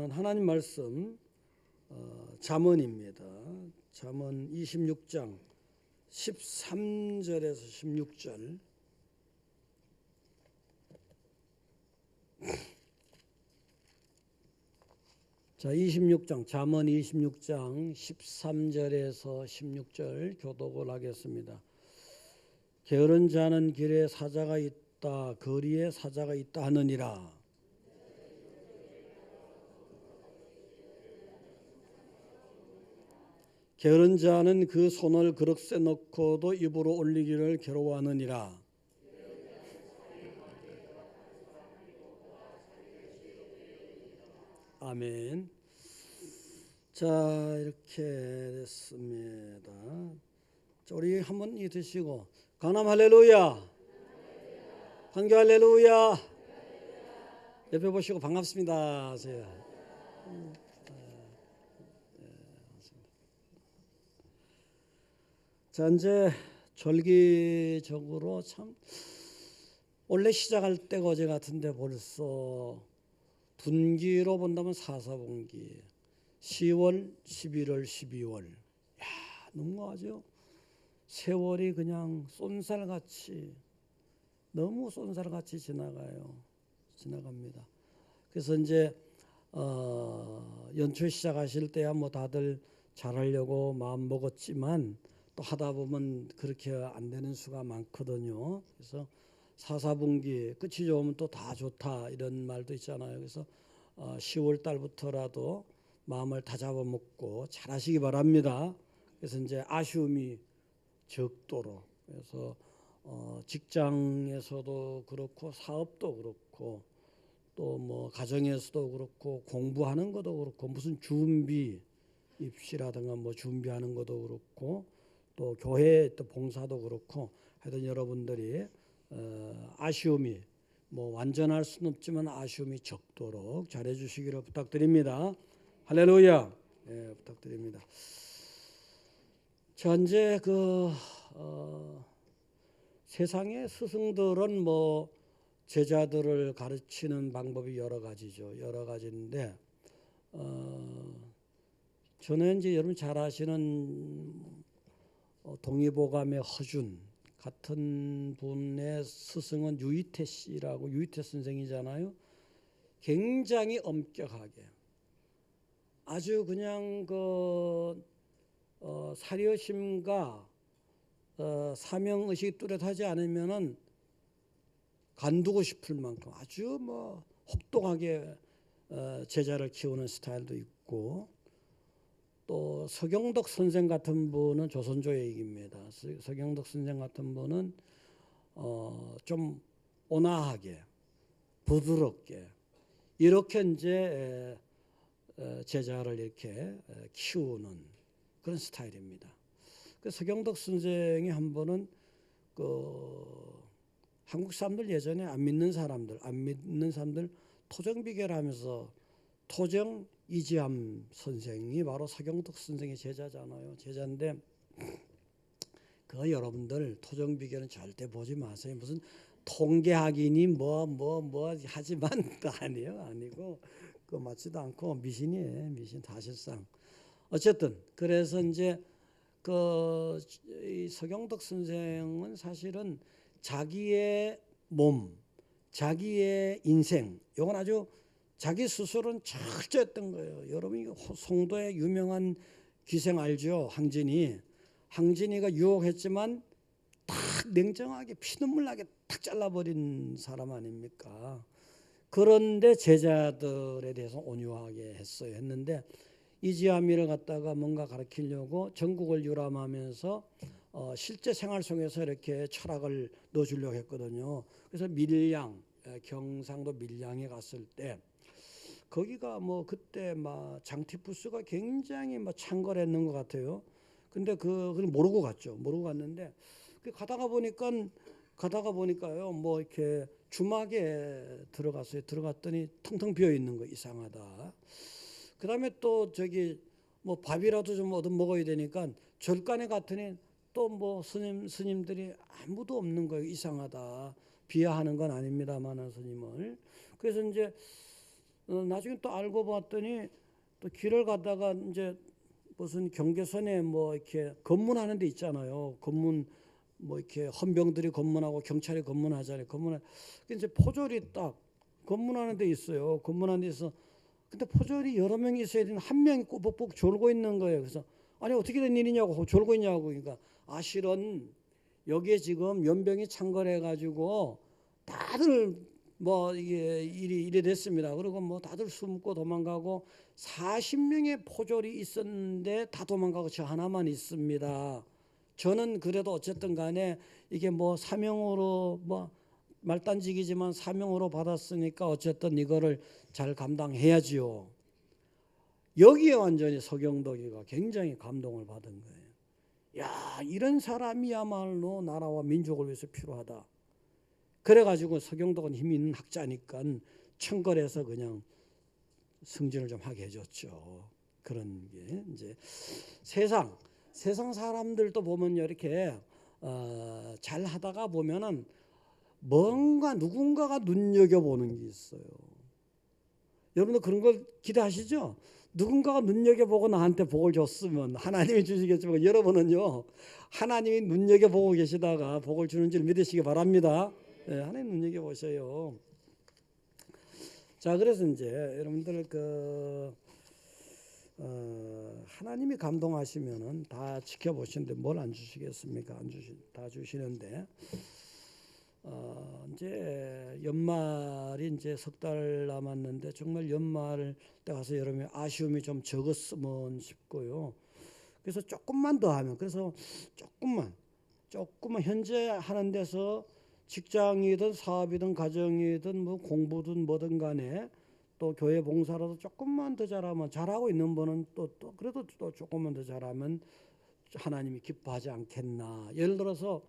오늘은 하나님 말씀 잠언입니다. 잠언 26장 13절에서 16절. 자, 26장 잠언 26장 13절에서 16절 교독을 하겠습니다. 게으른 자는 길에 사자가 있다, 거리에 사자가 있다 하느니라. 게으른 자는 그 손을 그릇에 넣고도 입으로 올리기를 괴로워하느니라. 아멘. 자, 이렇게 됐습니다. 자, 우리 한번 이 드시고 강남 할렐루야, 판교 할렐루야. 옆에 보시고 반갑습니다 하세요. 자, 이제 절기적으로 참 원래 시작할 때가 어제 같은데 벌써 분기로 본다면 사사분기 10월, 11월, 12월. 야, 너무하죠. 세월이 그냥 쏜살같이 너무 쏜살같이 지나갑니다. 그래서 이제 연초 시작하실 때야 뭐 다들 잘하려고 마음 먹었지만 또 하다 보면 그렇게 안 되는 수가 많거든요. 그래서 사사분기 끝이 좋으면 또 다 좋다 이런 말도 있잖아요. 그래서 10월 달부터라도 마음을 다잡아먹고 잘하시기 바랍니다. 그래서 이제 아쉬움이 적도록, 그래서 직장에서도 그렇고 사업도 그렇고 또 뭐 가정에서도 그렇고 공부하는 것도 그렇고 무슨 준비 입시라든가 뭐 준비하는 것도 그렇고 또 교회 또 봉사도 그렇고 하여튼 여러분들이 아쉬움이 뭐 완전할 수는 없지만 아쉬움이 적도록 잘해 주시기를 부탁드립니다. 할렐루야. 예, 부탁드립니다. 자, 이제 세상의 스승들은 뭐 제자들을 가르치는 방법이 여러 가지죠. 여러 가지인데 저는 이제 여러분 잘 아시는 동의보감의 허준 같은 분의 스승은 유이태 씨라고, 유이태 선생이잖아요. 굉장히 엄격하게 아주 그냥 사려심과 사명의식이 뚜렷하지 않으면은 간두고 싶을 만큼 아주 뭐 혹독하게 제자를 키우는 스타일도 있고, 또 서경덕 선생 같은 분은 조선조의 얘기입니다. 서경덕 선생 같은 분은 좀 온화하게 부드럽게 이렇게 이제 제자를 이렇게 키우는 그런 스타일입니다. 그 서경덕 선생이 한 번은 한국 사람들 예전에 안 믿는 사람들 토정비결 하면서 토정 이지함 선생이 바로 서경덕 선생의 제자잖아요. 제자인데 여러분들 토정비결은 절대 보지 마세요. 무슨 통계학이니 뭐 하지만 아니고 그 맞지도 않고 미신이에요. 미신 사실상. 어쨌든 그래서 이제 이 서경덕 선생은 사실은 자기의 몸, 자기의 인생, 이건 아주 자기 스스로는 철저했던 거예요. 여러분이 송도의 유명한 기생 알죠? 항진이가 유혹했지만 딱 냉정하게 피눈물 나게 딱 잘라버린 사람 아닙니까? 그런데 제자들에 대해서 온유하게 했는데 이지아미를 갖다가 뭔가 가르치려고 전국을 유람하면서 실제 생활 속에서 이렇게 철학을 넣어주려고 했거든요. 그래서 경상도 밀양에 갔을 때 거기가 뭐 그때 막 장티푸스가 굉장히 막 창궐했는 것 같아요. 근데 그걸 모르고 갔죠. 모르고 갔는데 가다가 보니까요, 뭐 이렇게 주막에 들어갔어요. 들어갔더니 텅텅 비어 있는 거 이상하다. 그다음에 또 뭐 밥이라도 좀 얻어 먹어야 되니까 절간에 갔더니 또 뭐 스님들이 아무도 없는 거예요. 이상하다. 비하하는 건 아닙니다만 스님을. 그래서 이제 나중에 또 알고 봤더니 또 길을 가다가 이제 무슨 경계선에 뭐 이렇게 검문하는 데 있잖아요. 검문 뭐 이렇게 헌병들이 검문하고 경찰이 검문하잖아요. 이제 포졸이 딱 검문하는 데 있어요. 검문하는 데 있어. 근데 포졸이 여러 명이 있어야 되는 한 명이 꼬북꼬북 졸고 있는 거예요. 그래서 아니 어떻게 된 일이냐고 졸고 있냐고. 그러니까 실은 여기에 지금 연병이 창궐해 가지고 다들 뭐 이게 일이 됐습니다. 그리고 뭐 다들 숨고 도망가고 40명의 포졸이 있었는데 다 도망가고 저 하나만 있습니다. 저는 그래도 어쨌든 간에 이게 뭐 사명으로 뭐 말단직이지만 사명으로 받았으니까 어쨌든 이거를 잘 감당해야지요. 여기에 완전히 서경덕이가 굉장히 감동을 받은 거예요. 야, 이런 사람이야말로 나라와 민족을 위해서 필요하다. 그래가지고 서경덕은 힘 있는 학자니까 청걸해서 그냥 승진을 좀 하게 해줬죠. 그런 게 이제 세상 사람들도 보면 이렇게 잘 하다가 보면은 뭔가 누군가가 눈여겨보는 게 있어요. 여러분도 그런 걸 기대하시죠? 누군가가 눈여겨보고 나한테 복을 줬으면 하나님이 주시겠지만 여러분은요 하나님이 눈여겨보고 계시다가 복을 주는 줄 믿으시기 바랍니다. 네, 하나님 눈여겨보셔요. 자, 그래서 이제 여러분들 하나님이 감동하시면은 다 지켜보시는데 뭘 안 주시겠습니까? 다 주시는데 이제 연말이 이제 석 달 남았는데 정말 연말 때 가서 여러분이 아쉬움이 좀 적었으면 싶고요. 그래서 조금만 더 하면 그래서 조금만 현재 하는 데서 직장이든 사업이든 가정이든 뭐 공부든 뭐든 간에 또 교회 봉사라도 조금만 더 잘하면 잘하고 있는 분은 또 그래도 또 조금만 더 잘하면 하나님이 기뻐하지 않겠나. 예를 들어서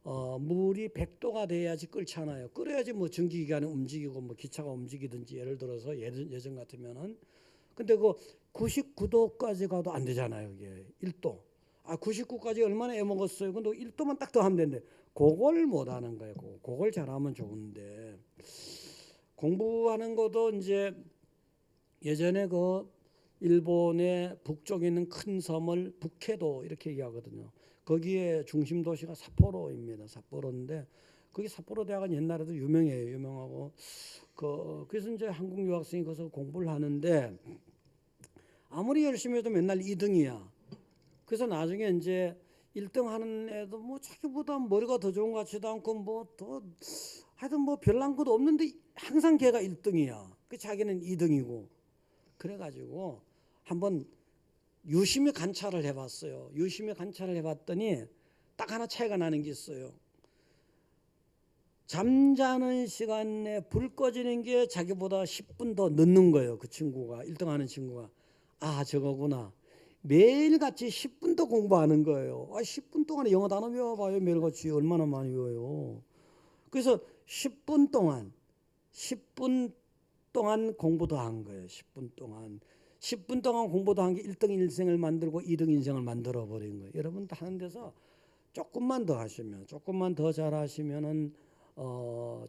물이 100도가 돼야지 끓잖아요. 끓여야지 뭐 전기기관이 움직이고 뭐 기차가 움직이든지 예를 들어서 예전 같으면은 근데 그 99도까지 가도 안 되잖아요. 이게 1도. 99까지 얼마나 애먹었어요. 근데 1도만 딱 더 하면 되는데 그걸 못 하는 거예요. 그걸 잘하면 좋은데 공부하는 것도 이제 예전에 그 일본의 북쪽에 있는 큰 섬을 북해도 이렇게 얘기하거든요. 거기에 중심 도시가 삿포로입니다. 삿포로인데 거기 삿포로 대학은 옛날에도 유명해요. 유명하고 그래서 이제 한국 유학생이 거기서 공부를 하는데 아무리 열심히 해도 맨날 2등이야. 그래서 나중에 이제 1등 하는 애도 뭐 자기보다 머리가 더 좋은 것 같지도 않고 뭐 더 하여튼 뭐 별난 것도 없는데 항상 걔가 1등이야. 그 자기는 2등이고. 그래가지고 한번 유심히 관찰을 해봤어요. 유심히 관찰을 해봤더니 딱 하나 차이가 나는 게 있어요. 잠자는 시간에 불 꺼지는 게 자기보다 10분 더 늦는 거예요. 그 친구가 1등 하는 친구가. 저거구나. 매일같이 10분 더 공부하는 거예요. 10분 동안에 영어 단어 외워봐요. 매일같이 얼마나 많이 외워요. 그래서 10분 동안 공부 더 한 거예요. 10분 동안 공부 더 한 게 1등 인생을 만들고 2등 인생을 만들어 버린 거예요. 여러분도 하는 데서 조금만 더 하시면 조금만 더 잘하시면은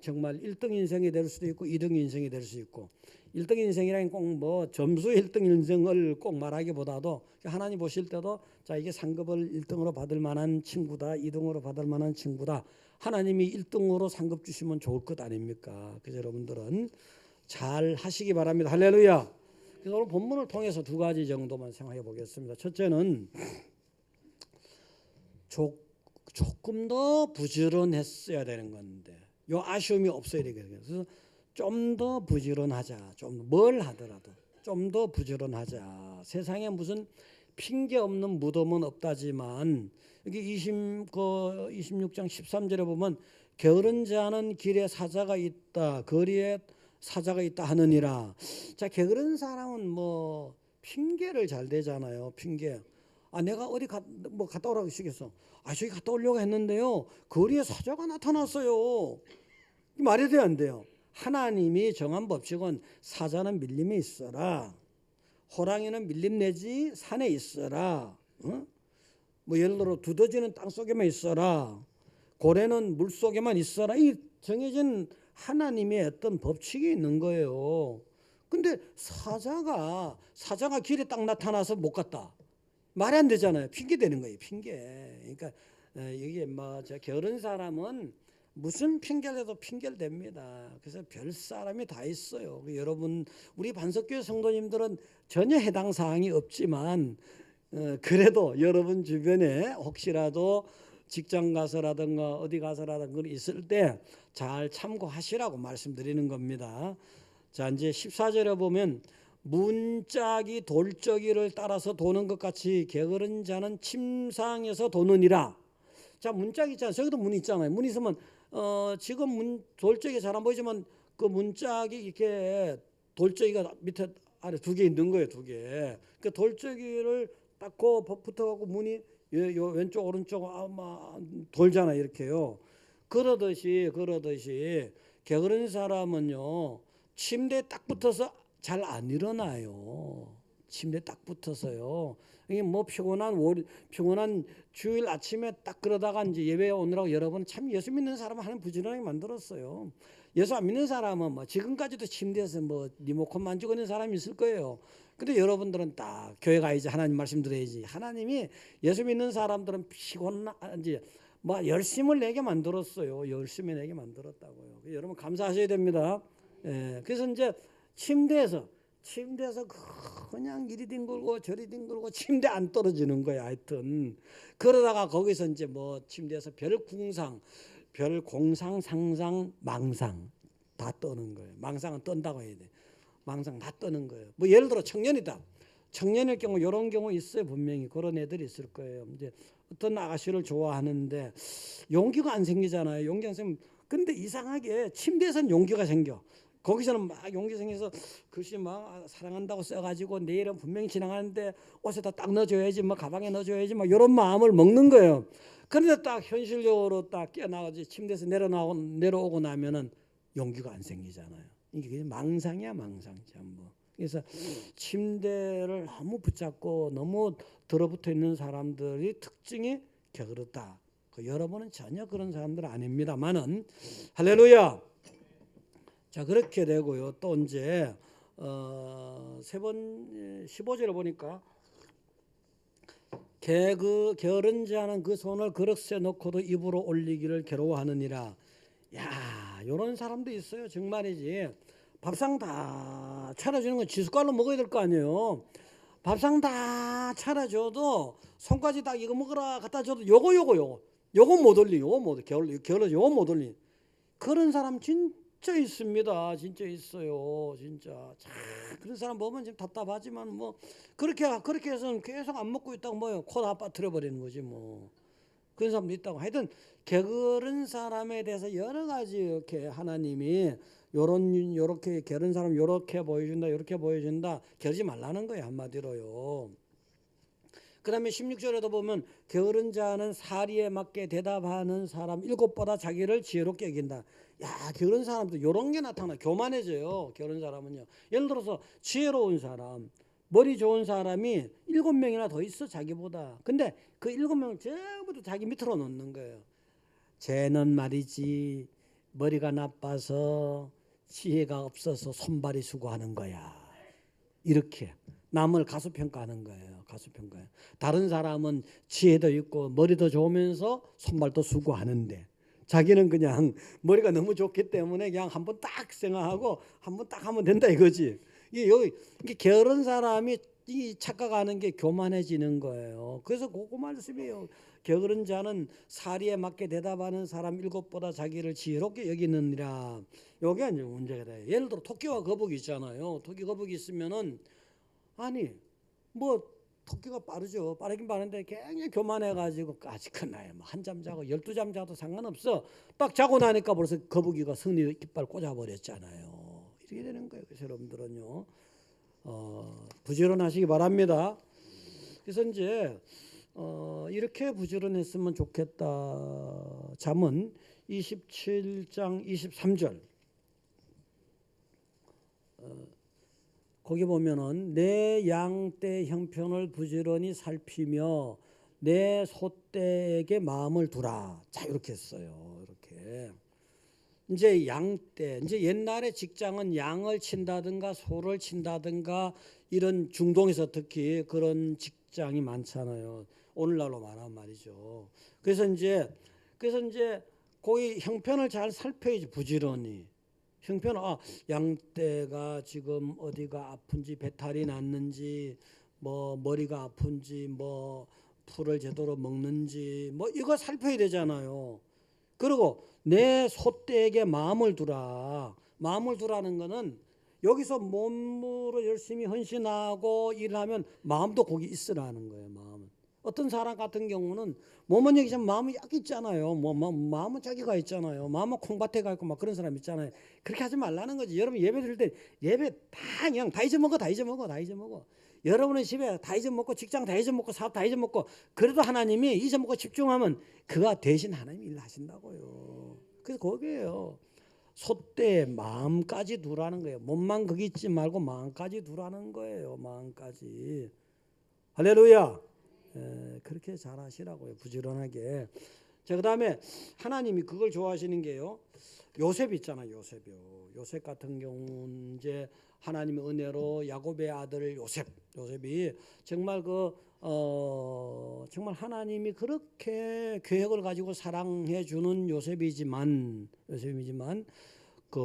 정말 1등 인생이 될 수도 있고 2등 인생이 될 수 있고 1등 인생이라는 꼭 뭐 점수 1등 인생을 꼭 말하기보다도 하나님 보실 때도 자 이게 상급을 1등으로 받을 만한 친구다 2등으로 받을 만한 친구다 하나님이 1등으로 상급 주시면 좋을 것 아닙니까? 그래서 여러분들은 잘 하시기 바랍니다. 할렐루야. 그래서 오늘 본문을 통해서 두 가지 정도만 생각해 보겠습니다. 첫째는 조금 더 부지런했어야 되는 건데 요 아쉬움이 없어야 되거든요. 그래서 좀 더 부지런하자. 좀 뭘 하더라도 좀 더 부지런하자. 세상에 무슨 핑계 없는 무덤은 없다지만 여기 26장 13절에 보면 게으른 자는 길에 사자가 있다. 거리에 사자가 있다 하느니라. 자, 게으른 사람은 뭐 핑계를 잘 대잖아요. 핑계. 내가 어디 갔다 오라고 시켰어. 저기 갔다 오려고 했는데요. 거리에 사자가 나타났어요. 말이 돼요, 안 돼요? 하나님이 정한 법칙은 사자는 밀림에 있어라. 호랑이는 밀림 내지 산에 있어라. 뭐 예를 들어 두더지는 땅 속에만 있어라. 고래는 물 속에만 있어라. 이 정해진 하나님의 어떤 법칙이 있는 거예요. 근데 사자가 길에 딱 나타나서 못 갔다. 말이 안 되잖아요. 핑계 대는 거예요. 핑계. 그러니까 이게 뭐 저 게으른 사람은 무슨 핑계를 해도 핑계를 댑니다. 그래서 별 사람이 다 있어요. 여러분 우리 반석교회 성도님들은 전혀 해당 사항이 없지만 그래도 여러분 주변에 혹시라도 직장 가서라든가 어디 가서라든가 있을 때 잘 참고하시라고 말씀드리는 겁니다. 자, 이제 14절에 보면 문짝이 돌적이를 따라서 도는 것 같이 게으른 자는 침상에서 도느니라. 자, 문짝이 있잖아요. 저기도 문 있잖아요. 문 있으면 지금 돌적이 잘 안 보이지만 그 문짝이 이렇게 돌적이가 밑에 아래 두 개 있는 거예요. 두 개. 그 돌적이를 닦고 붙어갖고 문이 요 왼쪽 오른쪽 아마 돌잖아요. 이렇게요. 그러듯이 게으른 사람은요 침대에 딱 붙어서 잘 안 일어나요. 침대에 딱 붙어서요. 이게 뭐 피곤한 주일 아침에 딱 그러다가 이제 예배에 오느라고 여러분 참 예수 믿는 사람을 하는 부지런하게 만들었어요. 예수 안 믿는 사람은 뭐 지금까지도 침대에서 뭐 리모컨 만지고 있는 사람이 있을 거예요. 근데 여러분들은 딱 교회 가야지 하나님 말씀 들어야지. 하나님이 예수 믿는 사람들은 피곤한지 뭐 열심을 내게 만들었어요. 열심히 내게 만들었다고요. 여러분 감사하셔야 됩니다. 예, 그래서 이제 침대에서 그냥 이리 뒹굴고 저리 뒹굴고 침대 안 떨어지는 거야. 하여튼 그러다가 거기서 이제 뭐 침대에서 별 공상, 상상, 망상 다 떠는 거예요. 망상은 떤다고 해야 돼. 망상 다 떠는 거예요. 뭐 예를 들어 청년이다. 청년일 경우 이런 경우 있어요. 분명히 그런 애들이 있을 거예요. 이제 어떤 아가씨를 좋아하는데 용기가 안 생기잖아요. 용기 안 생기면 근데 이상하게 침대에서는 용기가 생겨. 거기서는 막 용기 생겨서 글씨 막 사랑한다고 써가지고 내일은 분명히 지나가는데 옷에다 딱 넣어줘야지 뭐 가방에 넣어줘야지 막 이런 마음을 먹는 거예요. 그런데 딱 현실적으로 딱 깨어나가지고 침대에서 내려오고 나면은 용기가 안 생기잖아요. 이게 망상이야 망상 전부. 그래서 침대를 너무 붙잡고 너무 들어붙어 있는 사람들이 특징이 게으르다. 여러분은 전혀 그런 사람들 아닙니다만은 할렐루야. 자 그렇게 되고요. 또 이제 세 번 15절에 보니까 게으른 자는 그 손을 그릇에 넣고도 입으로 올리기를 괴로워하느니라. 야, 이런 사람도 있어요. 정말이지. 밥상 다 차려주는 건 지숟갈로 먹어야 될 거 아니에요. 밥상 다 차려줘도 손까지 딱 이거 먹으라 갖다 줘도 요거 못 올리. 요거 못 올리. 그런 사람 진짜 있습니다. 진짜 있어요. 진짜. 참 그런 사람 보면 좀 답답하지만 뭐 그렇게 해서는 계속 안 먹고 있다고 뭐요. 코 다 빠뜨려 버리는 거지 뭐. 그런 사람도 있다고. 하여튼 게으른 사람에 대해서 여러 가지 이렇게 하나님이 요렇게 게으른 사람 요렇게 보여준다 요렇게 보여준다 게으르지 말라는 거예요. 한마디로요. 그 다음에 16절에도 보면 게으른 자는 사리에 맞게 대답하는 사람 7보다 자기를 지혜롭게 여긴다. 야, 게으른 사람도 요런 게 나타나. 교만해져요. 게으른 사람은요. 예를 들어서 지혜로운 사람 머리 좋은 사람이 7명이나 더 있어 자기보다. 근데 그 7명을 전부 다 자기 밑으로 놓는 거예요. 쟤는 말이지 머리가 나빠서 지혜가 없어서 손발이 수고하는 거야. 이렇게 남을 가소평가하는 거예요. 가소평가예요. 다른 사람은 지혜도 있고 머리도 좋으면서 손발도 수고하는데 자기는 그냥 머리가 너무 좋기 때문에 그냥 한번 딱 생각하고 한번 딱 하면 된다 이거지. 이게 게으른 사람이 이 착각하는 게 교만해지는 거예요. 그래서 그거 말씀이에요. 게으른 자는 사리에 맞게 대답하는 사람 7보다 자기를 지혜롭게 여기느니라. 이게 이제 문제가 돼요. 예를 들어 토끼와 거북이 있잖아요. 토끼 거북이 있으면은 아니 뭐 토끼가 빠르죠. 빠르긴 빠른데 굉장히 교만해가지고 아직 큰나요. 뭐 한잠 자고 12잠 자도 상관없어. 딱 자고 나니까 벌써 거북이가 승리 깃발 꽂아버렸잖아요. 이렇게 되는 거예요. 그래서 여러분들은요 부지런하시기 바랍니다. 그래서 이제 이렇게 부지런했으면 좋겠다. 잠언 27장 23절 거기 보면은 내 양떼 형편을 부지런히 살피며 내 소떼에게 마음을 두라. 자 이렇게 했어요. 이렇게 이제 양떼, 이제 옛날에 직장은 양을 친다든가 소를 친다든가 이런 중동에서 특히 그런 직장이 많잖아요. 오늘날로 말하면 말이죠. 그래서 이제 거기 형편을 잘 살펴야지. 부지런히 형편, 양떼가 지금 어디가 아픈지, 배탈이 났는지, 뭐 머리가 아픈지, 뭐 풀을 제대로 먹는지, 뭐 이거 살펴야 되잖아요. 그리고 내 소떼에게 마음을 두라. 마음을 두라는 거는 여기서 몸으로 열심히 헌신하고 일하면 마음도 거기 있으라는 거예요. 마음은. 어떤 사람 같은 경우는 몸은 여기지만 마음은 여기 있잖아요. 마음은 저기가 있잖아요. 마음은 콩밭에 가 있고 막 그런 사람 있잖아요. 그렇게 하지 말라는 거지. 여러분 예배 드릴 때 예배 다 그냥 다 잊어먹어, 다 잊어먹어, 다 잊어먹어. 여러분의 집에 다 잊어먹고 직장 다 잊어먹고 사업 다 잊어먹고 그래도 하나님이 잊어먹고 집중하면 그가 대신 하나님이 일 하신다고요. 그래서 거기에요. 소떼 마음까지 두라는 거예요. 몸만 거기 있지 말고 마음까지 두라는 거예요. 마음까지. 할렐루야. 그렇게 잘 하시라고요. 부지런하게. 자, 그다음에 하나님이 그걸 좋아하시는 게요. 요셉 있잖아요. 요셉이요. 요셉 같은 경우는 이제 하나님의 은혜로 야곱의 아들 요셉이 정말 정말 하나님이 그렇게 계획을 가지고 사랑해 주는 요셉이지만 그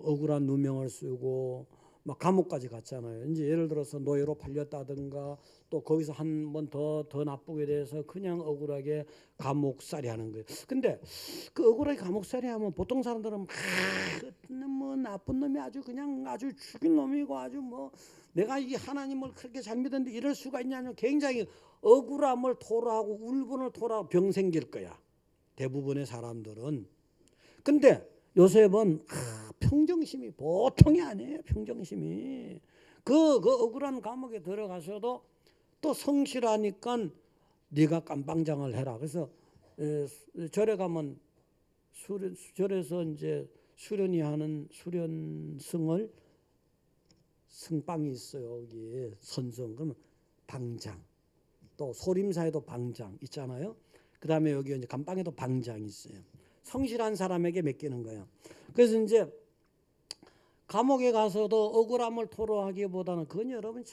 억울한 누명을 쓰고 막 감옥까지 갔잖아요. 이제 예를 들어서 노예로 팔렸다든가 또 거기서 한 번 더 나쁘게 돼서 그냥 억울하게 감옥살이 하는 거예요. 근데 그 억울하게 감옥살이 하면 보통 사람들은 뭐 나쁜 놈이 아주 그냥 아주 죽인 놈이고 아주 뭐 내가 이 하나님을 그렇게 잘 믿었는데 이럴 수가 있냐면 굉장히 억울함을 토로하고 울분을 토로하고 병 생길 거야. 대부분의 사람들은. 근데 요셉은 평정심이 보통이 아니에요. 평정심이. 그 억울한 감옥에 들어가서도 또 성실하니까 네가 깜빵장을 해라. 그래서 절에 가면 절에서 이제 수련이 하는 수련승을 승방이 있어요. 여기 선성. 그러면 방장. 또 소림사에도 방장 있잖아요. 그다음에 여기 이제 감방에도 방장이 있어요. 성실한 사람에게 맡기는 거예요. 그래서 이제 감옥에 가서도 억울함을 토로하기보다는 그건 여러분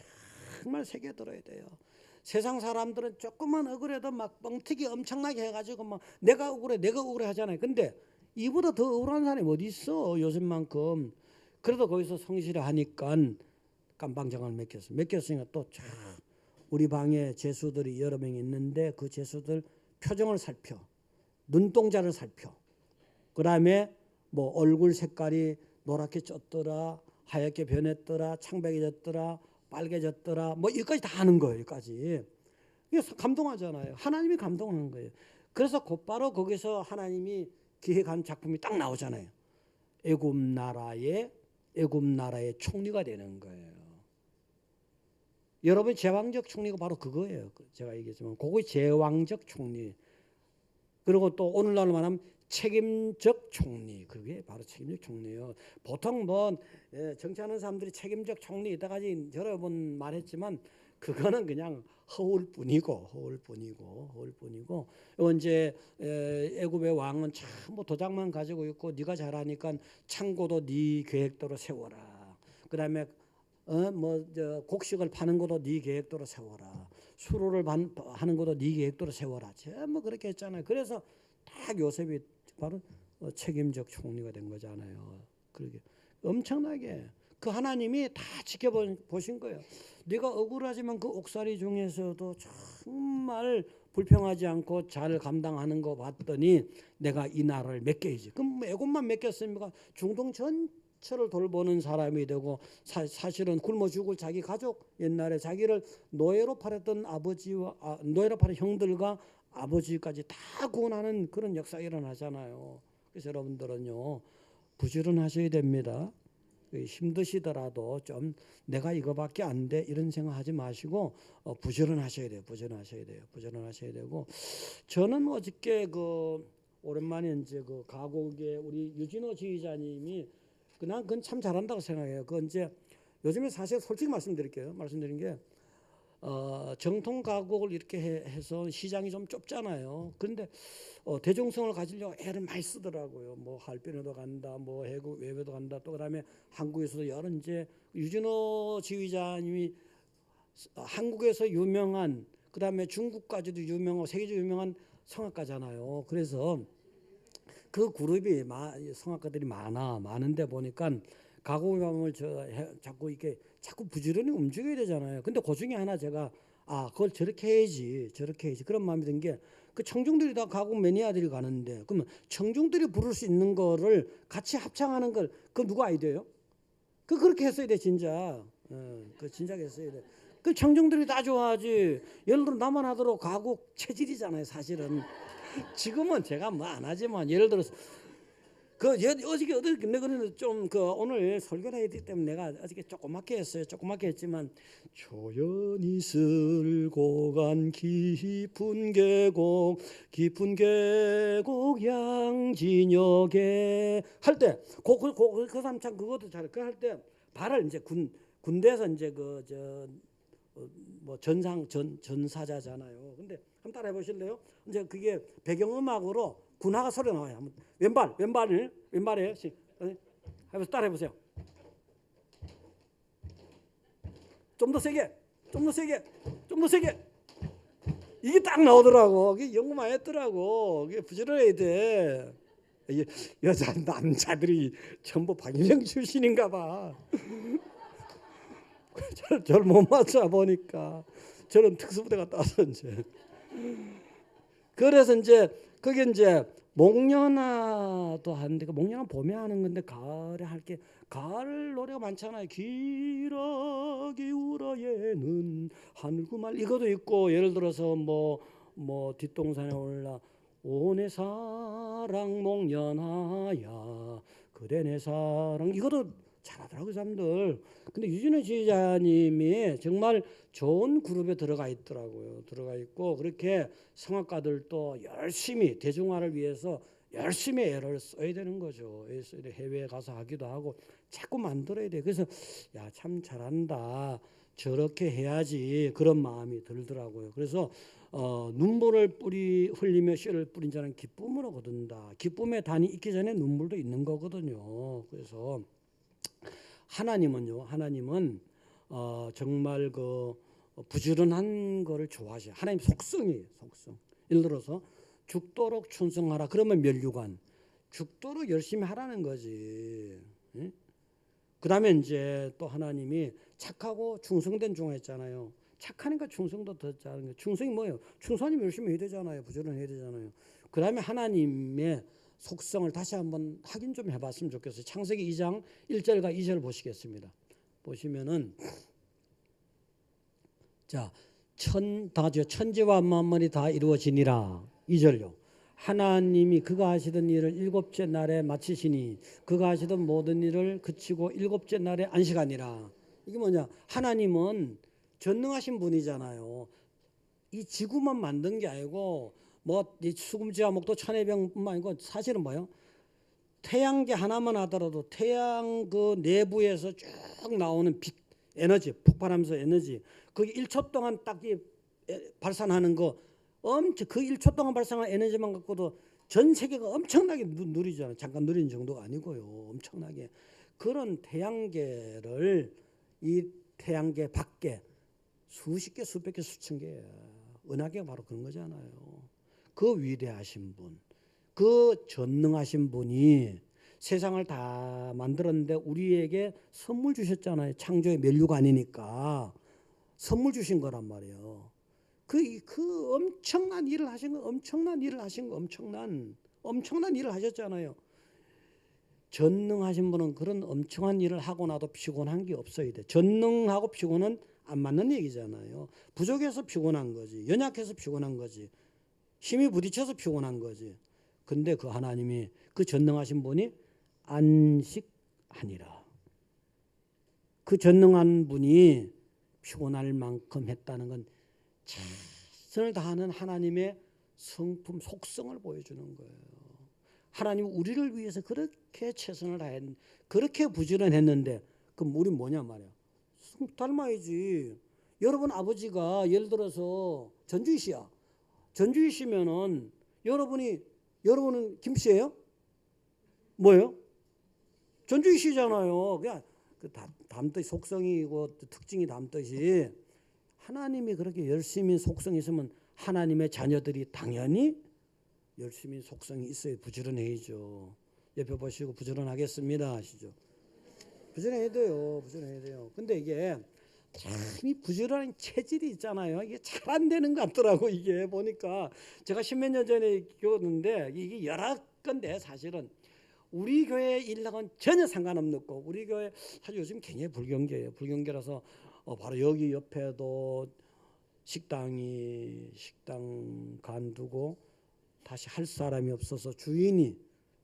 정말 새겨 들어야 돼요. 세상 사람들은 조금만 억울해도 막 뻥튀기 엄청나게 해가지고 막 내가 억울해 하잖아요. 근데 이보다 더 억울한 사람이 어디 있어 요즘만큼. 그래도 거기서 성실히 하니까 감방장을 맡겼으니까 또 쫙 우리 방에 제수들이 여러 명 있는데 그 제수들 표정을 살펴, 눈동자를 살펴. 그다음에 뭐 얼굴 색깔이 노랗게 쪘더라, 하얗게 변했더라, 창백해졌더라, 빨개졌더라, 뭐 이까지 다 하는 거예요. 여기까지. 그래서 감동하잖아요. 하나님이 감동하는 거예요. 그래서 곧바로 거기서 하나님이 기획한 작품이 딱 나오잖아요. 애굽 나라의 총리가 되는 거예요. 여러분 제왕적 총리가 바로 그거예요. 제가 얘기했지만 그거 제왕적 총리. 그리고 또 오늘날로 말하면 책임적 총리. 그게 바로 책임적 총리예요. 보통 뭐 정치하는 사람들이 책임적 총리 이따까지 여러 번 말했지만 그거는 그냥 허울 뿐이고. 이제 애굽의 왕은 참 뭐 도장만 가지고 있고 네가 잘하니까 창고도 네 계획대로 세워라. 그다음에 곡식을 파는 것도 네 계획대로 세워라. 수로를 하는 것도 네 계획대로 세워라. 전부 그렇게 했잖아요. 그래서 딱 요셉이 바로 책임적 총리가 된 거잖아요. 그렇게 엄청나게 그 하나님이 다 지켜보신 거예요. 네가 억울하지만 그 옥살이 중에서도 정말 불평하지 않고 잘 감당하는 거 봤더니 내가 이 나라를 맡겨야지. 그럼 애굽만 맡겼습니까? 중동 전체를 돌보는 사람이 되고 사실은 굶어 죽을 자기 가족, 옛날에 자기를 노예로 팔았던 노예로 팔은 형들과 아버지까지 다 구원하는 그런 역사가 일어나잖아요. 그래서 여러분들은요 부지런하셔야 됩니다. 힘드시더라도 좀 내가 이거밖에 안 돼 이런 생각하지 마시고 부지런하셔야 돼요. 부지런하셔야 되고 저는 어저께 오랜만에 이제 가곡에 우리 유진호 지휘자님이 그건 참 잘한다고 생각해요. 이제 요즘에 사실 솔직히 말씀드린 게 정통 가곡을 이렇게 해서 시장이 좀 좁잖아요. 그런데 대중성을 가지려고 애를 많이 쓰더라고요. 뭐 할빈에도 간다, 뭐 해국 외배도 간다. 또 그다음에 한국에서도 여러 이제 유진호 지휘자님이 한국에서 유명한, 그다음에 중국까지도 유명하고 세계적으로 유명한 성악가잖아요. 그래서 그 그룹이 성악가들이 많은데 보니까 가곡의 밤을 자꾸 이렇게 자꾸 부지런히 움직여야 되잖아요. 근데 그 중에 하나 제가 그걸 저렇게 해야지 그런 마음이 든 게, 그 청중들이 다 가곡 매니아들이 가는데 그러면 청중들이 부를 수 있는 거를 같이 합창하는 걸, 그 누구 아이디어예요? 그렇게 했어야 돼 진짜. 그 진작 했어야 돼. 그 청중들이 다 좋아하지. 예를 들어 나만 하도록 가곡 체질이잖아요 사실은. 지금은 제가 뭐 안 하지만 예를 들어서 어저께 내가 좀 오늘 설교를 해야 되기 때문에 내가 어저께 조그맣게 했어요. 조그맣게 했지만, 조연히 쓸고 간 깊은 계곡 양진역에 할 때 그 사람 참 그것도 잘해. 그 할 때 발을 이제 군대에서 이제 뭐 전사자잖아요. 근데 한번 따라해 보실래요? 이제 그게 배경음악으로 군화가 소리 나와요. 한번 왼발에 따라해 보세요. 좀 더 세게. 이게 딱 나오더라고. 이게 연구 많이 했더라고. 이게 부지런해야 돼. 남자들이 전부 박인영 출신인가 봐. 저를 못 맞춰 보니까 저는 특수부대 갔다 와서 이제. 그래서 이제 그게 이제 목련화도 하는데, 그 목련화 봄에 하는 건데 가을에 할게, 가을 노래가 많잖아요. 기러기 우라에는 하늘구말 이것도 있고, 예를 들어서 뭐 뒷동산에 올라 오내 사랑 목련화야 그대 내 사랑, 이것도 잘하더라고요 사람들. 근데 유진호 지휘자님이 정말 좋은 그룹에 들어가 있더라고요. 들어가 있고, 그렇게 성악가들도 열심히 대중화를 위해서 열심히 애를 써야 되는 거죠. 해외에 가서 하기도 하고 자꾸 만들어야 돼. 그래서 참 잘한다, 저렇게 해야지, 그런 마음이 들더라고요. 그래서 눈물을 흘리며 씨를 뿌린 자는 기쁨으로 거둔다. 기쁨의 단이 있기 전에 눈물도 있는 거거든요. 그래서 하나님은 정말 그 부지런한 거를 좋아하셔. 하나님 속성이에요. 속성. 예를 들어서 죽도록 충성하라. 그러면 면류관. 죽도록 열심히 하라는 거지. 예? 그다음에 이제 또 하나님이 착하고 충성된 종아 있잖아요. 착하니까 충성도 더 잘하는 거예요. 충성이 뭐예요? 충성하면 열심히 해야 되잖아요. 부지런해야 되잖아요. 그다음에 하나님의 속성을 다시 한번 확인 좀 해봤으면 좋겠어요. 창세기 2장 1절과 2절 보시겠습니다. 보시면은 천지와 만물이 다 이루어지니라. 2절요. 하나님이 그가 하시던 일을 일곱째 날에 마치시니 그가 하시던 모든 일을 그치고 일곱째 날에 안식하니라. 이게 뭐냐? 하나님은 전능하신 분이잖아요. 이 지구만 만든 게 아니고 이 수금지화목도 천해병뿐만 아니고 사실은 뭐예요? 태양계 하나만 하더라도 태양 그 내부에서 쭉 나오는 빛, 에너지, 폭발하면서 에너지, 그게 1초 동안 딱 발산하는 거, 그 1초 동안 발산한 에너지만 갖고도 전 세계가 엄청나게 누리잖아요. 잠깐 누리는 정도가 아니고요. 엄청나게. 그런 태양계를 이 태양계 밖에 수십 개, 수백 개, 수천 개, 은하계가 바로 그런 거잖아요. 그 위대하신 분, 그 전능하신 분이 세상을 다 만들었는데 우리에게 선물 주셨잖아요. 창조의 면류관이니까 선물 주신 거란 말이에요. 그 엄청난 일을 하신 거, 엄청난 일을 하셨잖아요. 전능하신 분은 그런 엄청난 일을 하고 나도 피곤한 게 없어야 돼. 전능하고 피곤은 안 맞는 얘기잖아요. 부족해서 피곤한 거지. 연약해서 피곤한 거지. 힘이 부딪혀서 피곤한 거지. 근데 그 하나님이, 그 전능하신 분이 안식하니라. 그 전능한 분이 피곤할 만큼 했다는 건 최선을 다하는 하나님의 성품, 속성을 보여주는 거예요. 하나님 우리를 위해서 그렇게 최선을 다했는데, 그렇게 부지런했는데, 그럼 우리 뭐냐 말이야. 닮아야지. 여러분 아버지가 예를 들어서 전주이시야. 전주이시면은 여러분은 김씨예요? 뭐예요? 전주이시잖아요. 그냥 그 담뜻 속성이고 특징이 담뜻이 하나님이 그렇게 열심히 속성이 있으면 하나님의 자녀들이 당연히 열심히 속성이 있어야 부지런해야죠. 옆에 보시고 부지런하겠습니다 하시죠. 부지런해야 돼요. 부지런해야 돼요. 근데 이게 참 이 부지런한 체질이 있잖아요. 이게 잘 안 되는 것 같더라고. 이게 보니까 제가 십몇 년 전에 교회였는데 이게 여러 건데 사실은 우리 교회 일랑은 전혀 상관없는 거. 우리 교회 사실 요즘 굉장히 불경계예요. 불경계라서 바로 여기 옆에도 식당 간두고 다시 할 사람이 없어서 주인이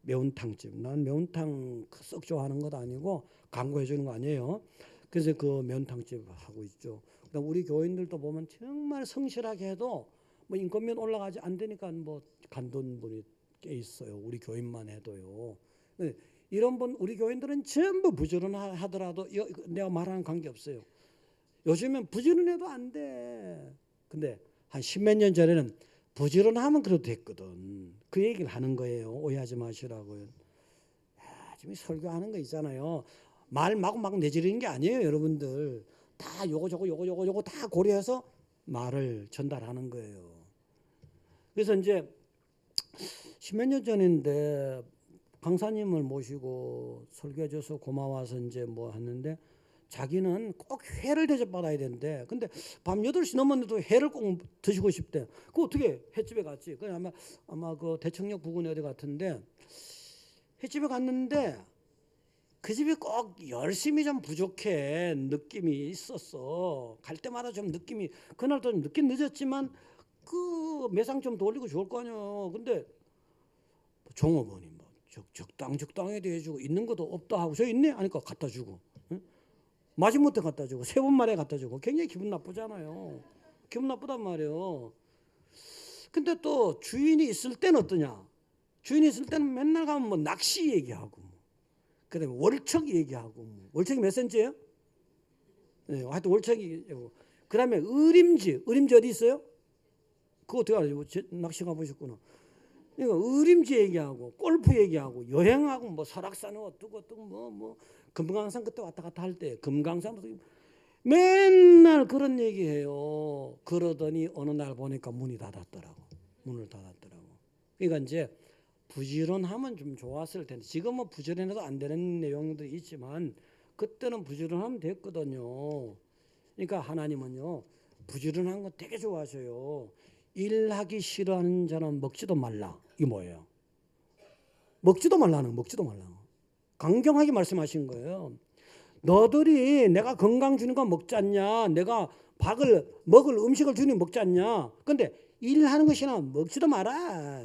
매운탕집. 난 매운탕 썩 좋아하는 것도 아니고 광고해 주는 거 아니에요. 그래서 그 매운탕집 하고 있죠. 그다음 우리 교인들도 보면 정말 성실하게 해도 뭐 인건비는 올라가지 안 되니까 뭐 간둔 분이 꽤 있어요. 우리 교인만 해도요. 이런 분 우리 교인들은 전부 부지런하더라도 내가 말하는 관계 없어요. 요즘엔 부지런해도 안 돼. 근데 한 십몇 년 전에는 부지런하면 그래도 됐거든. 그 얘기를 하는 거예요. 오해하지 마시라고요. 지금 설교하는 거 있잖아요. 말 막 내지르는 게 아니에요, 여러분들. 다 요거 다 고려해서 말을 전달하는 거예요. 그래서 이제 십몇 년 전인데 강사님을 모시고 설교해 줘서 고마워서 이제 뭐 하는데 자기는 꼭 회를 대접받아야 되는데 근데 밤 8시 넘었는데도 회를 꼭 드시고 싶대. 그 어떻게 횟집에 갔지? 그 아마 그 대청역 부근에 어디 같은데 횟집에 갔는데 그 집이 꼭 열심히 좀 부족해 느낌이 있었어. 갈 때마다 좀 느낌이 그날도 좀 늦긴 늦었지만 그 매상 좀 돌리고 좋을 거 아니야. 근데 종업원이 뭐 적당하게 해주고 있는 것도 없다 하고 저 있네 하니까 갖다 주고 응? 마지못해 갖다 주고 세 번 만에 갖다 주고 굉장히 기분 나쁘잖아요. 기분 나쁘단 말이에요. 근데 또 주인이 있을 때는 어떠냐? 주인이 있을 때는 맨날 가면 뭐 낚시 얘기하고 그다음에 월척 얘기하고 월척이 몇 센치예요? 네, 하여튼 월척이 그다음에 의림지 어디 있어요? 그거 어떻게 알아요? 낚시 가보셨구나. 그러니까 의림지 얘기하고 골프 얘기하고 여행하고 뭐 설악산 어떻고 뭐 금강산 그때 왔다 갔다 할 때 금강산 맨날 그런 얘기해요. 그러더니 어느 날 보니까 문을 닫았더라고. 그러니까 이제 부지런하면 좀 좋았을 텐데 지금은 부지런해도 안 되는 내용도 있지만 그때는 부지런하면 됐거든요. 그러니까 하나님은요 부지런한 거 되게 좋아하셔요. 일하기 싫어하는 자는 먹지도 말라. 이게 뭐예요? 먹지도 말라는 강경하게 말씀하신 거예요. 너들이 내가 건강 주는 거 먹지 않냐? 내가 먹을 음식을 주니 먹지 않냐? 근데 일하는 것이나 먹지도 마라.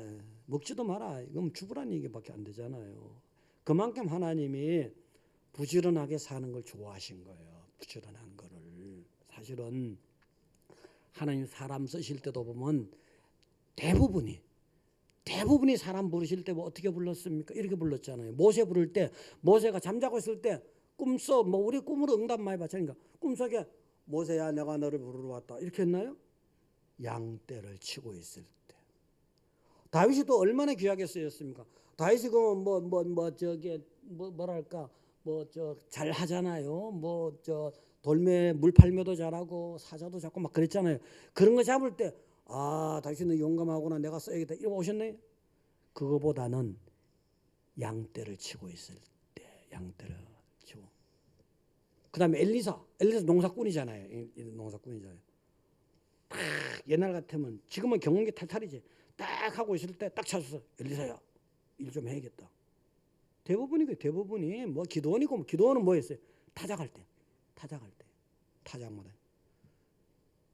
이건 죽으라는 얘기밖에 안 되잖아요. 그만큼 하나님이 부지런하게 사는 걸 좋아하신 거예요. 부지런한 거를. 사실은 하나님 사람 쓰실 때도 보면 대부분이 사람 부르실 때 뭐 어떻게 불렀습니까? 이렇게 불렀잖아요. 모세 부를 때 모세가 잠자고 있을 때 꿈속 뭐 우리 꿈으로 응답 많이 받으니까 꿈속에 모세야 내가 너를 부르러 왔다 이렇게 했나요? 양떼를 치고 있을 때. 다윗이 또 얼마나 귀하게 쓰였습니까? 다윗이 잘 하잖아요. 돌매 물 팔매도 잘하고 사자도 잡고 막 그랬잖아요. 그런 거 잡을 때 다윗은 용감하구나 내가 써야겠다 이러고 오셨네. 그거보다는 양떼를 치고 있을 때 양떼를 치고. 그다음에 엘리사 농사꾼이잖아요. 딱 옛날 같으면 지금은 경운기 탈탈이지. 딱 하고 있을 때 딱 찾아서 엘리사야 일 좀 해야겠다. 대부분이 뭐 기도원이고 기도원은 뭐 했어요? 타작할 때 타작마다.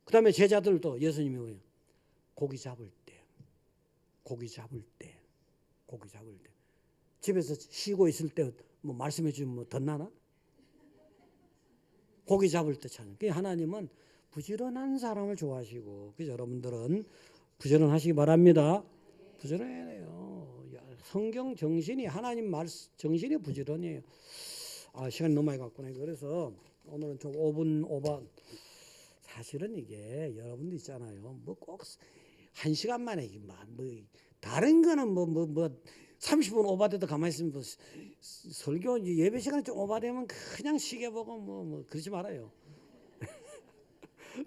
그다음에 제자들도 예수님이 뭐예요? 고기 잡을 때 집에서 쉬고 있을 때 뭐 말씀해 주면 뭐 덧나나? 고기 잡을 때 찾는. 하나님은 부지런한 사람을 좋아하시고 그래서 여러분들은 부지런하시기 바랍니다. 부지런해야 돼요. 성경 정신이 하나님 말씀 정신이 부지런해요. 시간이 너무 많이 갔구나. 그래서 오늘은 좀 5분 오버 사실은 이게 여러분도 있잖아요. 뭐 꼭 1시간 만에 뭐 다른 거는 뭐 30분 오바돼도 가만히 있으면 뭐 설교 예배 시간이 좀 오바되면 그냥 시계 보고 뭐 그러지 말아요.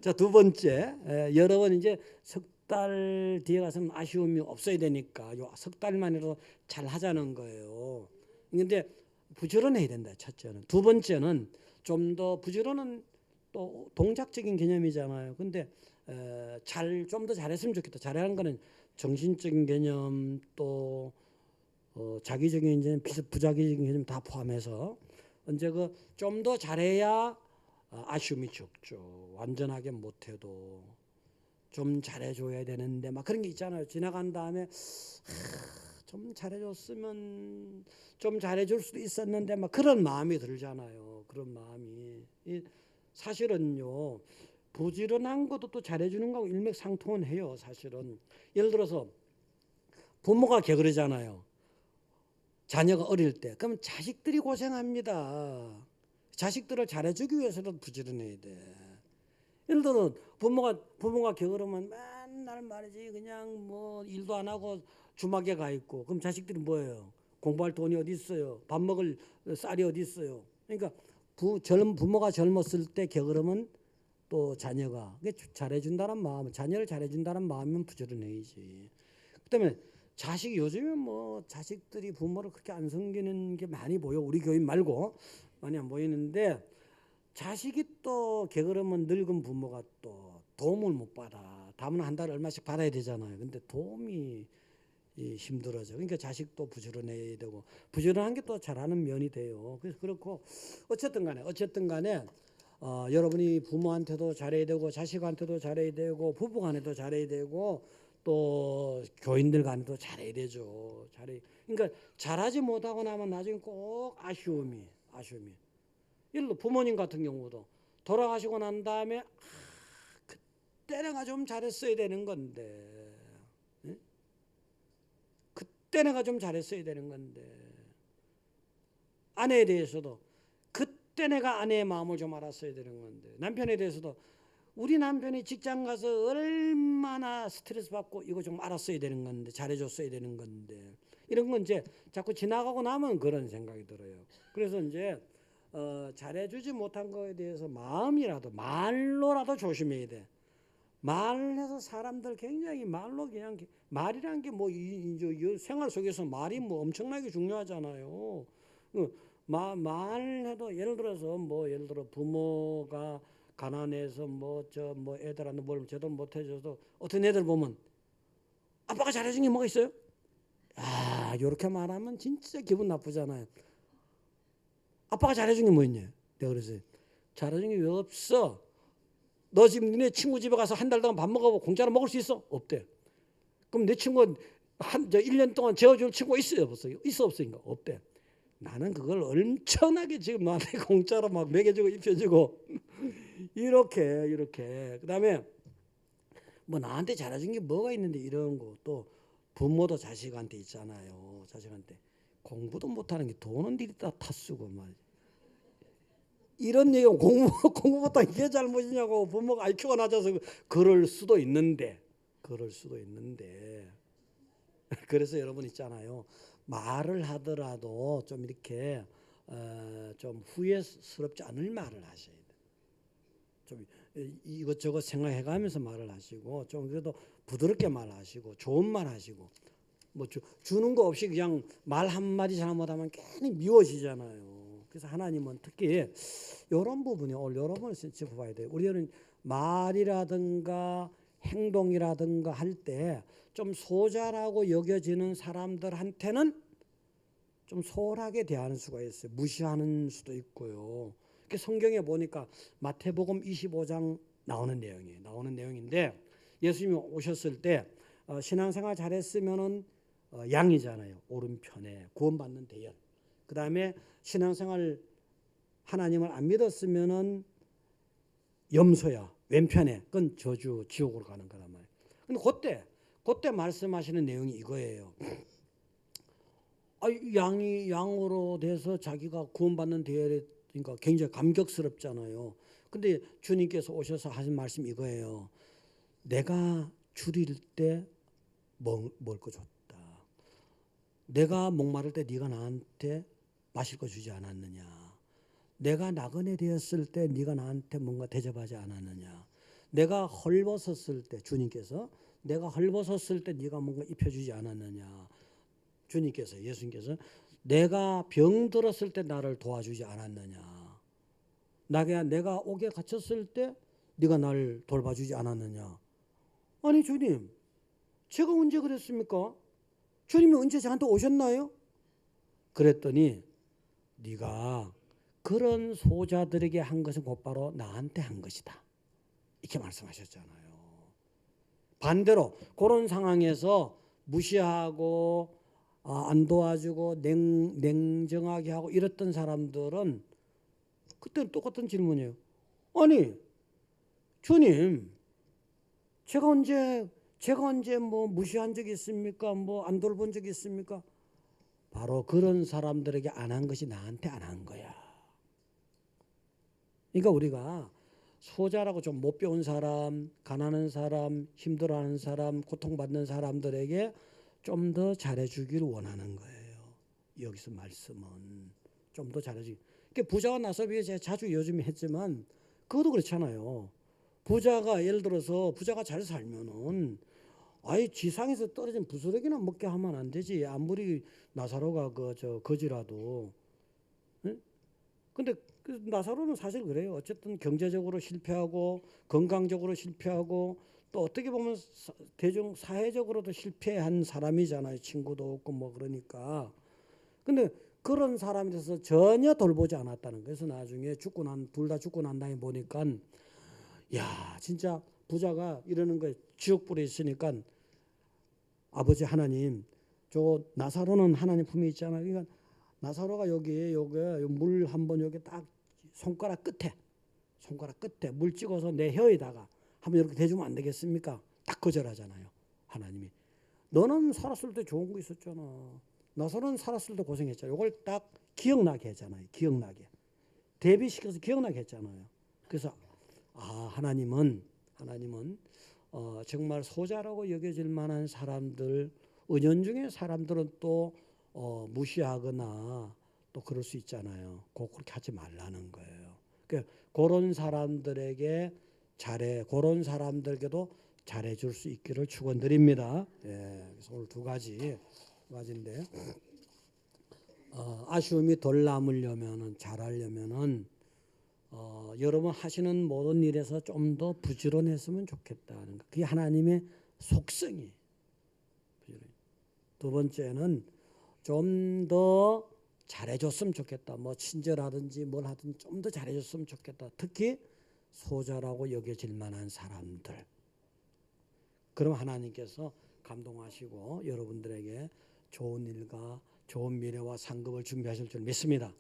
자, 두 번째, 여러분 이제 석 달 뒤에 가서는 아쉬움이 없어야 되니까 요 석 달만이라도 잘 하자는 거예요. 근데 부지런해야 된다. 첫째는. 두 번째는 좀 더 부지런은 또 동작적인 개념이잖아요. 근데 좀 더 잘했으면 좋겠다. 잘하는 거는 정신적인 개념 또 자기적인 개념, 부자기적인 개념 다 포함해서 언제 그 좀 더 잘해야 아쉬움이 적죠. 완전하게 못해도 좀 잘해줘야 되는데 막 그런 게 있잖아요. 지나간 다음에 좀 잘해줬으면 좀 잘해줄 수도 있었는데 막 그런 마음이 들잖아요. 그런 마음이 사실은요. 부지런한 것도 또 잘해주는 거하고 일맥상통해요. 사실은 예를 들어서 부모가 게으르잖아요. 자녀가 어릴 때 그럼 자식들이 고생합니다. 자식들을 잘해주기 위해서도 부지런해야 돼. 예를 들어 부모가 게으르면 맨날 말이지 그냥 뭐 일도 안 하고 주막에 가 있고 그럼 자식들이 뭐예요? 공부할 돈이 어디 있어요? 밥 먹을 쌀이 어디 있어요? 그러니까 부모가 젊었을 때 게으르면 또 자녀가 잘해준다는 마음, 자녀를 잘해준다는 마음이면 부지런해야지. 그다음에 자식이 요즘에 뭐 자식들이 부모를 그렇게 안 섬기는 게 많이 보여. 우리 교인 말고 많이 안 보이는데 자식이 또 게으르면 늙은 부모가 또 도움을 못 받아. 다음은 한 달에 얼마씩 받아야 되잖아요. 근데 도움이 힘들어져. 그러니까 자식도 부지런해야 되고 부지런한 게 또 잘하는 면이 돼요. 그래서 그렇고 어쨌든 간에 여러분이 부모한테도 잘해야 되고 자식한테도 잘해야 되고 부부간에도 잘해야 되고 또 교인들 간에도 잘해야 되죠. 그러니까 잘하지 못하고 나면 나중에 꼭 아쉬움이. 예를 들어 부모님 같은 경우도 돌아가시고 난 다음에 그때 내가 좀 잘했어야 되는 건데 그때 내가 좀 잘했어야 되는 건데 아내에 대해서도 그때 내가 아내의 마음을 좀 알았어야 되는 건데 남편에 대해서도 우리 남편이 직장 가서 얼마나 스트레스 받고 이거 좀 알았어야 되는 건데 잘해줬어야 되는 건데 이런 건 이제 자꾸 지나가고 나면 그런 생각이 들어요. 그래서 이제 잘해주지 못한 거에 대해서 말로라도 조심해야 돼. 말해서 사람들 굉장히 말로 그냥 말이란 게 뭐 생활 속에서 말이 뭐 엄청나게 중요하잖아요. 말해도 예를 들어 부모가 가난해서 뭐 애들한테 뭘 제대로 못 해줘서 어떤 애들 보면 아빠가 잘해준 게 뭐가 있어요? 이렇게 말하면 진짜 기분 나쁘잖아요. 아빠가 잘해준 게 뭐 있냐? 내가 그랬어요. 잘해준 게 왜 없어? 너 지금 니네 친구 집에 가서 한 달 동안 밥 먹어보고 공짜로 먹을 수 있어? 없대. 그럼 내 친구 1년 동안 재워줄 친구가 있어요? 없어요? 있어 없으니까 없대. 나는 그걸 엄청나게 지금 나한테 공짜로 막 먹여주고 입혀주고 이렇게 그다음에 뭐 나한테 잘해준 게 뭐가 있는데 이런 거 또 부모도 자식한테 있잖아요. 자식한테 공부도 못하는 게 돈은 들이다 다 쓰고 말이야. 이런 얘기가 공부보다 이게 잘못이냐고. 부모가 IQ가 낮아서 그럴 수도 있는데 그래서 여러분 있잖아요. 말을 하더라도 좀 이렇게 좀 후회스럽지 않을 말을 하셔야 돼요. 좀 이것저것 생각해가면서 말을 하시고 좀 그래도 부드럽게 말하시고 좋은 말 하시고 뭐 주는 거 없이 그냥 말 한마디 잘못하면 괜히 미워지잖아요. 그래서 하나님은 특히 이런 부분이 오늘 여러분을 짚어봐야 돼요. 우리는 말이라든가 행동이라든가 할 때 좀 소자라고 여겨지는 사람들한테는 좀 소홀하게 대하는 수가 있어요. 무시하는 수도 있고요. 성경에 보니까 마태복음 25장 나오는 내용인데 예수님이 오셨을 때 신앙생활 잘했으면은 양이잖아요. 오른편에 구원받는 대열. 그 다음에 신앙생활 하나님을 안 믿었으면은 염소야 왼편에 그건 저주 지옥으로 가는 거란 말이에요. 근데 그때 말씀하시는 내용이 이거예요. 양으로 돼서 자기가 구원받는 대열에 그러니까 굉장히 감격스럽잖아요. 근데 주님께서 오셔서 하신 말씀 이거예요. 내가 줄일 때 먹을 거 줬다. 내가 목마를 때 네가 나한테 마실 거 주지 않았느냐. 내가 나그네 되었을 때 네가 나한테 뭔가 대접하지 않았느냐. 내가 헐벗었을 때 주님께서 내가 헐벗었을 때 네가 뭔가 입혀주지 않았느냐. 주님께서 예수님께서 내가 병들었을 때 나를 도와주지 않았느냐. 내가 옥에 갇혔을 때 네가 나를 돌봐주지 않았느냐. 아니 주님, 제가 언제 그랬습니까? 주님이 언제 저한테 오셨나요? 그랬더니 네가 그런 소자들에게 한 것은 곧바로 나한테 한 것이다. 이렇게 말씀하셨잖아요. 반대로 그런 상황에서 무시하고 안 도와주고 냉정하게 하고 이랬던 사람들은 그때는 똑같은 질문이에요. 아니 주님, 제가 언제 뭐 무시한 적이 있습니까? 뭐 안 돌본 적이 있습니까? 바로 그런 사람들에게 안 한 것이 나한테 안 한 거야. 그러니까 우리가 소자라고 좀 못 배운 사람, 가난한 사람, 힘들어하는 사람, 고통받는 사람들에게 좀 더 잘해주기를 원하는 거예요. 여기서 말씀은 좀 더 잘해주기. 그러니까 부자와 나서비에 제가 자주 요즘 했지만 그것도 그렇잖아요. 부자가 예를 들어서 부자가 잘 살면은 아예 지상에서 떨어진 부스러기나 먹게 하면 안 되지. 아무리 나사로가 거지라도. 응? 근데 나사로는 사실 그래요. 어쨌든 경제적으로 실패하고 건강적으로 실패하고 또 어떻게 보면 대중 사회적으로도 실패한 사람이잖아요. 친구도 없고 뭐 그러니까. 근데 그런 사람에 대해서 전혀 돌보지 않았다는 거예요. 그래서 나중에 둘 다 죽고 난 다음에 보니까 야 진짜 부자가 이러는 거예요. 지옥불에 있으니까 아버지 하나님, 저 나사로는 하나님 품에 있잖아요. 그러니까 나사로가 여기 물 한번 여기 딱 손가락 끝에 물 찍어서 내 혀에다가 한번 이렇게 대주면 안 되겠습니까? 딱 거절하잖아요. 하나님이 너는 살았을 때 좋은 거 있었잖아. 나사로는 살았을 때 고생했잖아. 이걸 딱 기억나게 했잖아요. 기억나게 대비시켜서 기억나게 했잖아요. 그래서 하나님은 정말 소자라고 여겨질 만한 사람들, 은연중에 사람들은 또 무시하거나 또 그럴 수 있잖아요. 그렇게 하지 말라는 거예요. 그러니까 그런 사람들에게 그런 사람들에게도 잘해줄 수 있기를 축원드립니다. 예, 그래서 오늘 두 가지인데 아쉬움이 덜 남으려면은 잘하려면은 여러분 하시는 모든 일에서 좀 더 부지런했으면 좋겠다는 거. 그게 하나님의 속성이. 두 번째는 좀 더 잘해줬으면 좋겠다. 뭐 친절하든지 뭘 하든 좀 더 잘해줬으면 좋겠다. 특히 소자라고 여겨질 만한 사람들. 그럼 하나님께서 감동하시고 여러분들에게 좋은 일과 좋은 미래와 상급을 준비하실 줄 믿습니다.